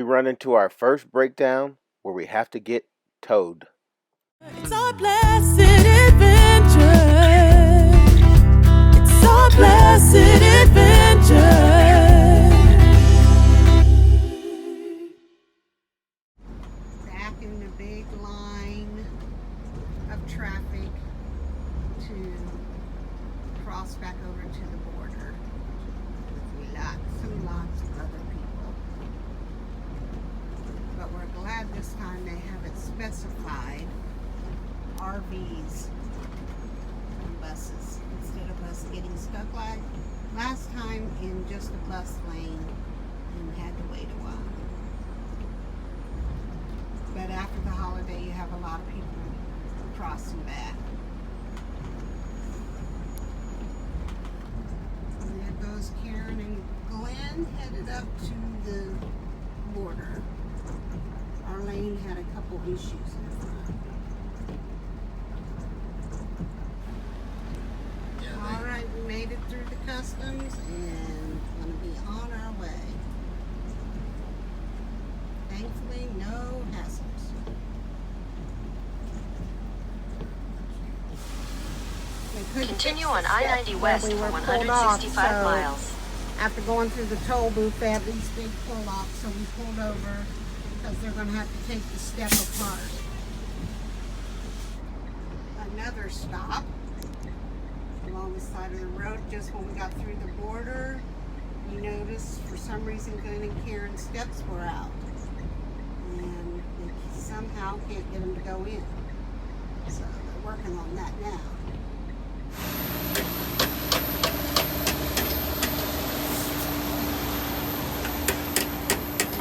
run into our first breakdown where we have to get towed. It's our blessed adventure. It's our blessed adventure. Back in the big line of traffic to cross back over to the border with lots and lots of other people. But we're glad this time they have it specified RVs and buses instead of us getting stuck like last time in just a bus lane and had to wait a while. But after the holiday, you have a lot of people crossing back. And there goes Karen and Glenn headed up to the border. Arlene had a couple issues in front. All right, we made it through the customs and going to be on our way. Thankfully, no hassles. Continue on I-90 West for 165 miles. After going through the toll booth, they have these big pull-offs, so we pulled over because they're going to have to take the step apart. Another stop along the side of the road, just when we got through the border, you notice for some reason Glenn and Karen's steps were out. And they somehow can't get them to go in. So they're working on that now.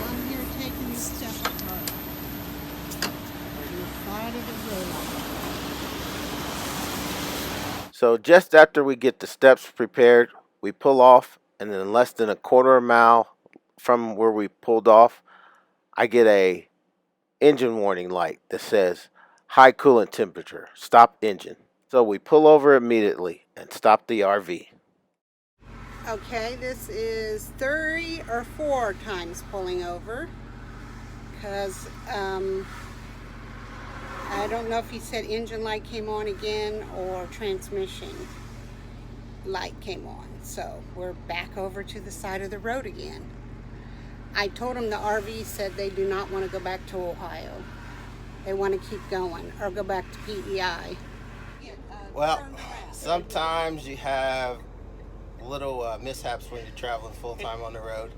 I'm here taking the step apart. On the side of the road. So just after we get the steps prepared, we pull off, and then less than a quarter mile from where we pulled off, I get a engine warning light that says high coolant temperature, stop engine. So we pull over immediately and stop the RV. Okay, this is 3 or 4 times pulling over because I don't know if he said engine light came on again or transmission light came on. So we're back over to the side of the road again. I told him the RV said they do not want to go back to Ohio. They want to keep going or go back to P.E.I. Well, sometimes you have little mishaps when you're traveling full-time on the road.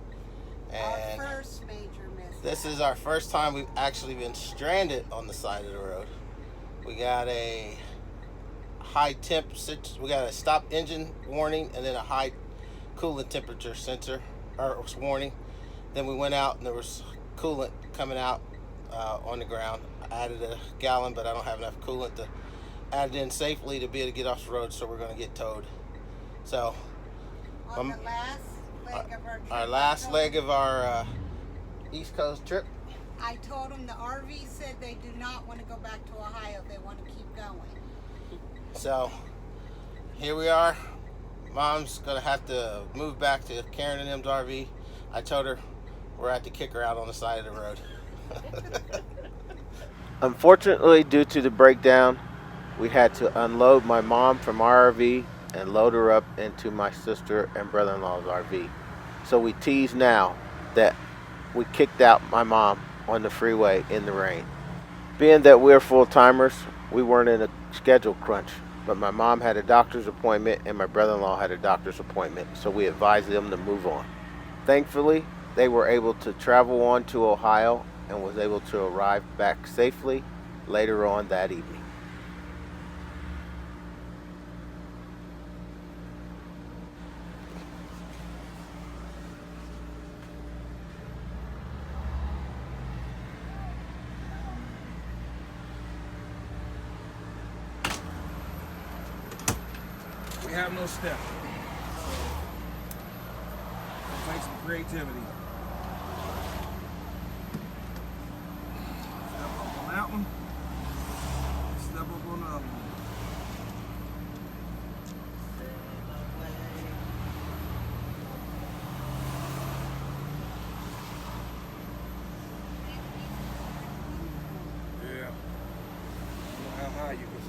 And our first major mishap. This is our first time we've actually been stranded on the side of the road. We got a high temp, we got a stop engine warning and then a high coolant temperature sensor or warning. Then we went out and there was coolant coming out on the ground. I added a gallon, but I don't have enough coolant to add it in safely to be able to get off the road, so we're going to get towed. So on the last leg of our trip, our last leg of our East Coast trip, I told them the RV said they do not want to go back to Ohio. They want to keep going. So here we are. Mom's going to have to move back to Karen and them's RV. I told her we're at to kick her out on the side of the road. Unfortunately, due to the breakdown, we had to unload my mom from our RV and load her up into my sister and brother-in-law's RV. So we tease now that we kicked out my mom on the freeway in the rain. Being that we're full-timers, we weren't in a schedule crunch, but my mom had a doctor's appointment and my brother-in-law had a doctor's appointment, so we advised them to move on. Thankfully, they were able to travel on to Ohio and was able to arrive back safely later on that evening. We have no step. Take some creativity. Step up on that one. Step up on the other one.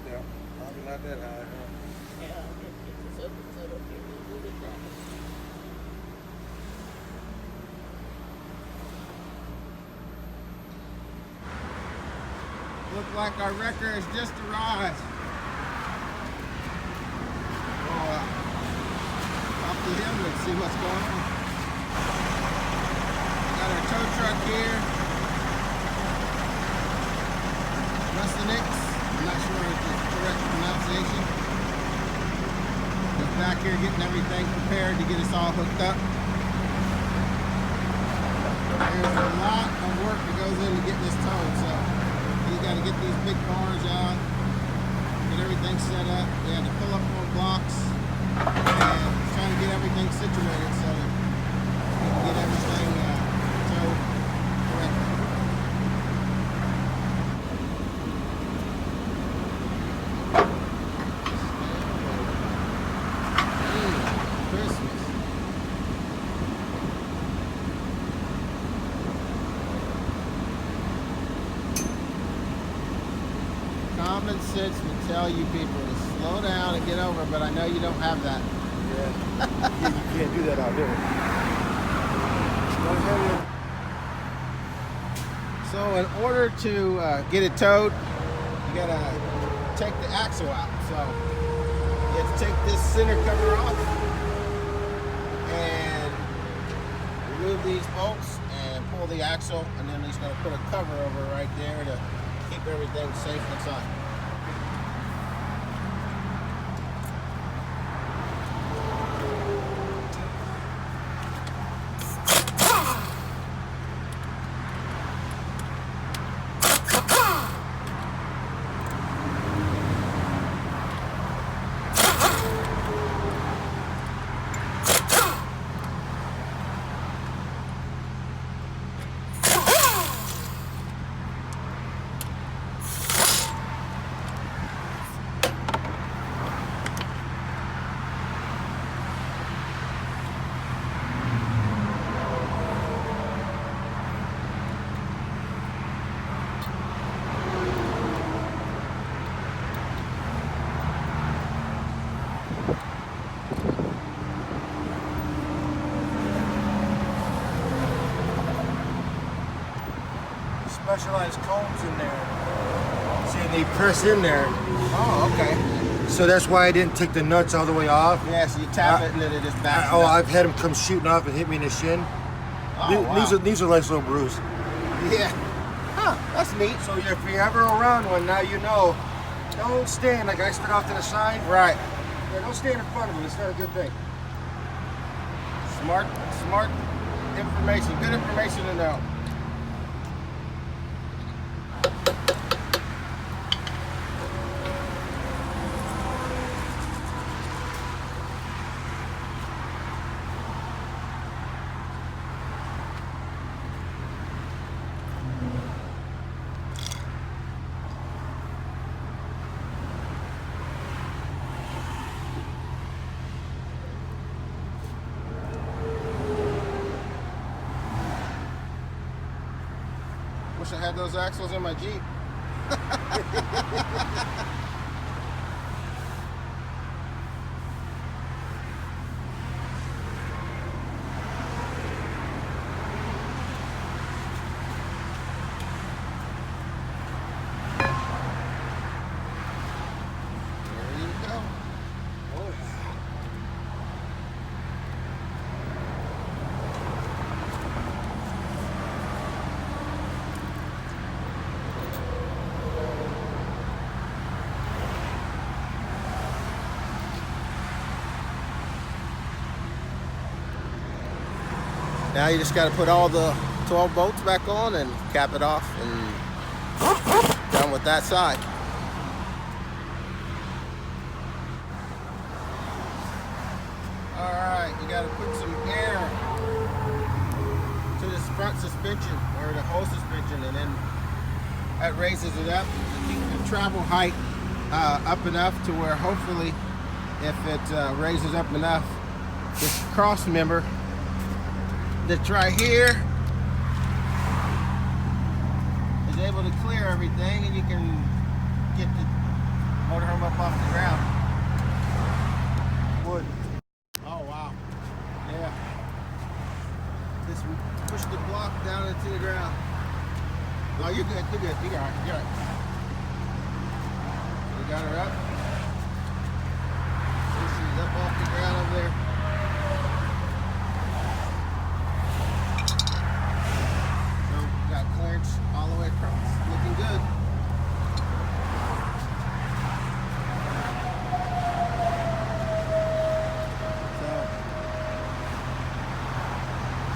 Yeah, probably not that high, huh? Look like our wrecker has just arrived. We'll talk to him and see what's going on. Got our tow truck here. Rustenix. I'm not sure if it's the correct pronunciation. We're back here getting everything prepared to get us all hooked up. There's a lot of work that goes into getting this towed, so you got to get these big bars out, get everything set up. We had to pull up more blocks and trying to get everything situated so that we can get everything towed correctly. Christmas. Common sense would tell you people to slow down and get over, but I know you don't have that. Yeah. You can't do that out there. So in order to get it towed, you gotta take the axle out. So you have to take this center cover off and remove these bolts and pull the axle, and then he's gonna put a cover over right there to keep everything safe inside. Specialized combs in there. See, they press in there. Oh, okay. So that's why I didn't take the nuts all the way off. Yeah, so you tap it and then it just backs Oh, up. I've had them come shooting off and hit me in the shin. Oh, wow. These are nice little bruises. Yeah. Huh, that's neat. So if you're ever around one, now you know. Don't stand like I stood off to the side. Right. Yeah, don't stand in front of them. It's not a good thing. Smart information. Good information to know. Wish I had those axles in my Jeep. There you go. Now you just got to put all the 12 bolts back on and cap it off, and done with that side. All right, you got to put some air to this front suspension or the whole suspension, and then that raises it up to keep the travel height up enough to where hopefully if it raises up enough, this cross member that's right here is able to clear everything, and you can get the motorhome up off the ground. Wood. Oh wow. Yeah. Just push the block down into the ground. Oh, you're good. You're good. You're all right. You're all right. We got her up. She's up off the ground over there. So we got clearance all the way across. Looking good.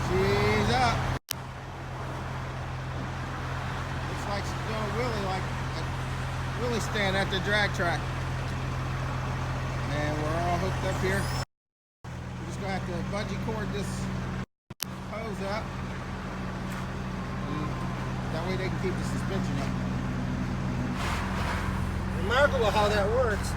She's up. Looks like she's doing a wheelie, like a wheelie stand at the drag track. And we're all hooked up here. We're just gonna have to bungee cord this hose up. And that way they can keep the suspension up. Remarkable how that works.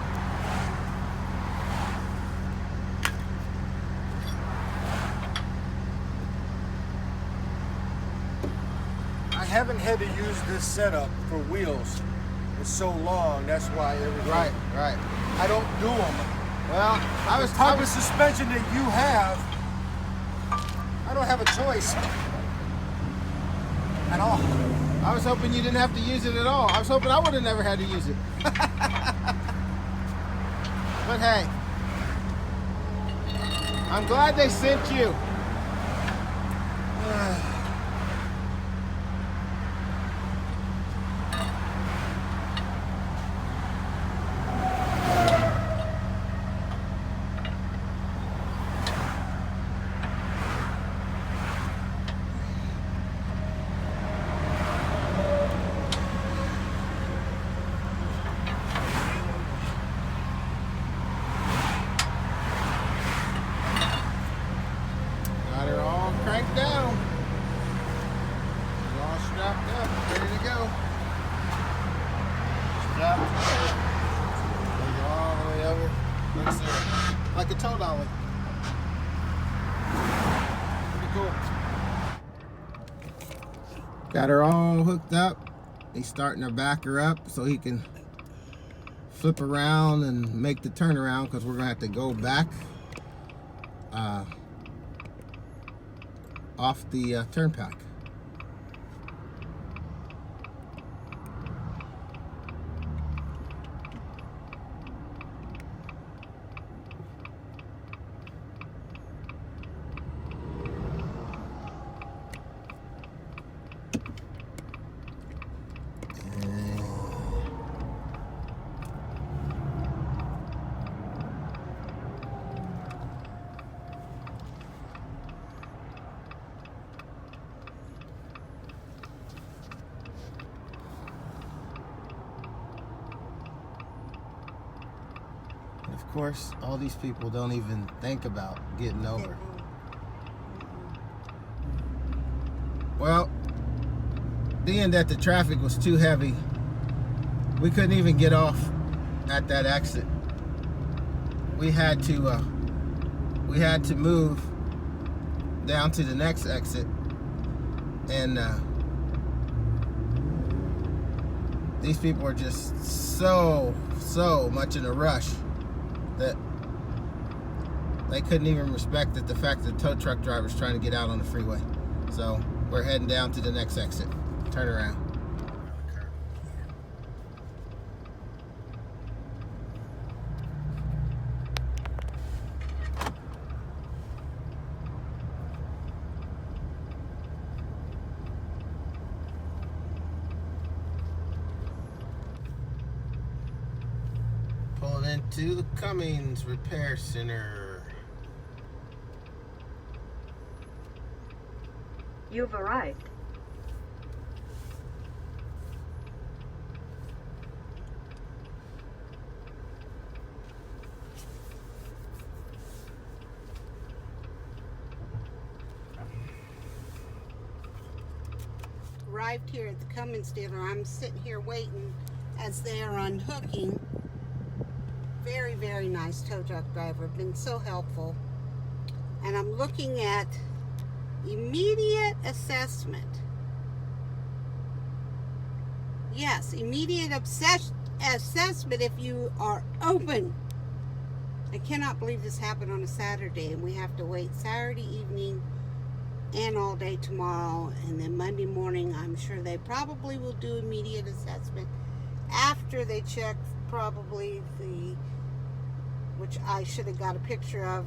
I haven't had to use this setup for wheels in so long. That's why everything. Right, right. I don't do them. Well, The type of suspension that you have, I don't have a choice at all. I was hoping you didn't have to use it at all. I was hoping I would have never had to use it. But hey, I'm glad they sent you. Got her all cranked down. She's all strapped up, ready to go. Strapped. Goes all the way over. Looks like a tow dolly. Pretty cool. Got her all hooked up. He's starting to back her up so he can flip around and make the turnaround, because we're gonna have to go back off the turnpike. Of course, all these people don't even think about getting over. Well, being that the traffic was too heavy, we couldn't even get off at that exit. We had to move down to the next exit, and these people are just so much in a rush that they couldn't even respect the fact that the tow truck driver's trying to get out on the freeway. So we're heading down to the next exit. Turn around. Pulling into the Cummings Repair Center. You've arrived. Arrived here at the Cummins dealer. I'm sitting here waiting as they are unhooking. Very, very nice tow truck driver. Been so helpful. And I'm looking at immediate assessment. Yes, immediate assessment if you are open. I cannot believe this happened on a Saturday, and we have to wait Saturday evening and all day tomorrow, and then Monday morning I'm sure they probably will do immediate assessment after they check probably which I should have got a picture of,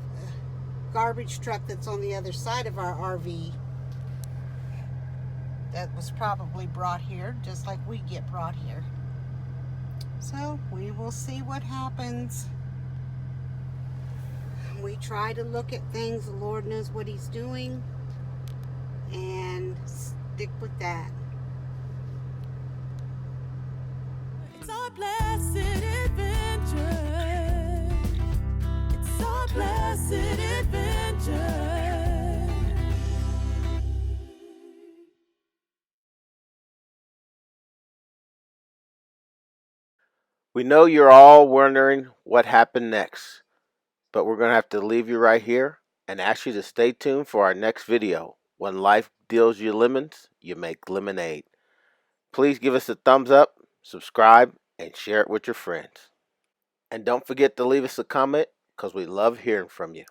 garbage truck that's on the other side of our RV that was probably brought here just like we get brought here. So we will see what happens. We try to look at things, the Lord knows what He's doing, and stick with that. It's our blessed adventure. It's our blessed adventure. We know you're all wondering what happened next, but we're going to have to leave you right here and ask you to stay tuned for our next video. When life deals you lemons, you make lemonade. Please give us a thumbs up, subscribe, and share it with your friends. And don't forget to leave us a comment because we love hearing from you.